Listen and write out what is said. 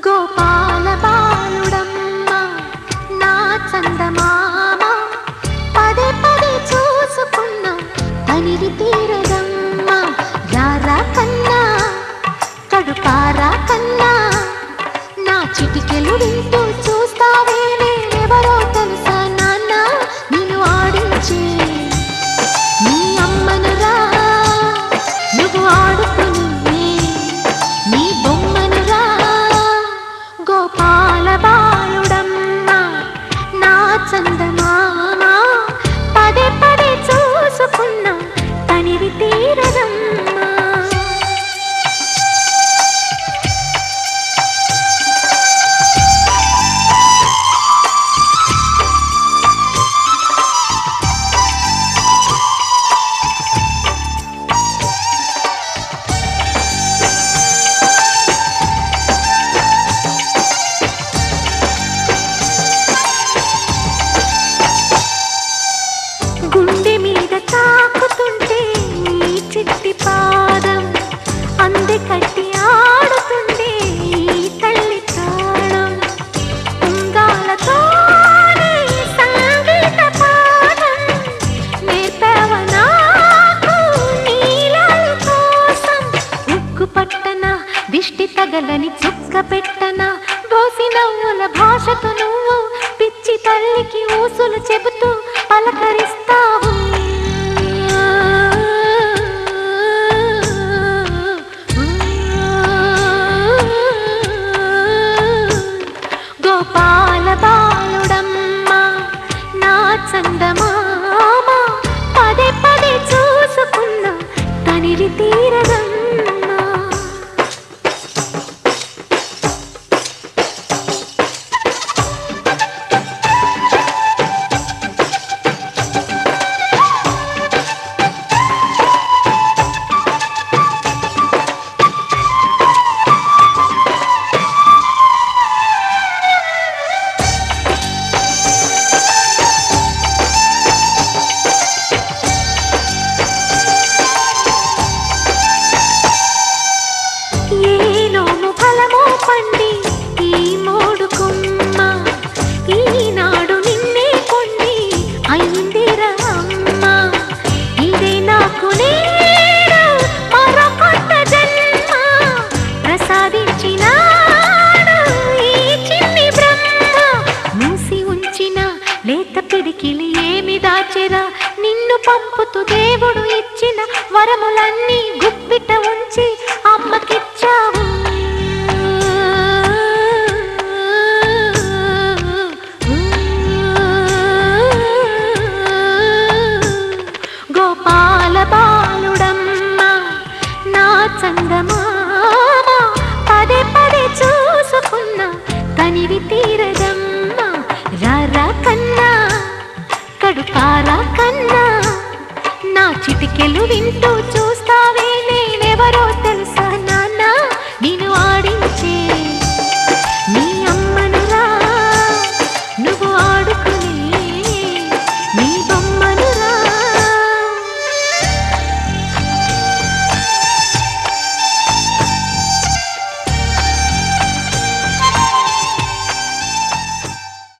గోపాల బాలుడమ్మ నా చందమామ పదే పదే చూసుకున్న తనివి తీరదమ్మ రారా కన్నా కడుపారా కన్నా నా చిటికెలు వింటూ చూస్తావే నేనెవరో తెలుసా నాన్న నిన్ను ఆడించి నీ అమ్మనురా నువ్వు ఆడుకుని నీ బొమ్మనురా గోపాల బాలుడమ్మ నా చందమామ పదే పదే చూసుకున్న తనివి తీరదమ్మ గుండె మీద తాకుతుంటే నీ చిట్టి పాదం అంది కట్టి ఆడుతుండే ఈ తల్లి ప్రాణం ఉంగాలతోనే సంగీత పాఠం నేర్పావ నాకు నీలాల కోసం ఉక్కు పట్టన దిష్టి తగలని చుక్క పెట్టన బోసి నవ్వుల భాషతో నువ్వు పిచ్చి తల్లికి ఊసులు చెబుతూ పలకరిస్తావు గోపాల బాలుడమ్మ నా చందమామ పదే పదే చూసుకున్న తనివి తీరదమ్మ పండి ఈ మోడు కొమ్మ ఈనాడు నిన్నే కొండి అయిందిరా అమ్మ ఇదే నాకు నేడు మరొకొత్త జన్మ ప్రసాదించినాడు ఈ చిన్ని బ్రహ్మ మూసి ఉంచిన లేత పిడికిలి ఏమి దాచెరా నిన్ను పంపుతూ దేవుడు ఇచ్చిన వరములన్నీ గుప్పిట ఉంచి అమ్మకిచ్చావు గోపాల బాలుడమ్మ నా చందమామ పదే పదే చూసుకున్న తనివి తీరదమ్మ రారా కన్నా కడుపారా కన్నా నా చిటికెలు వింటూ చూస్తావే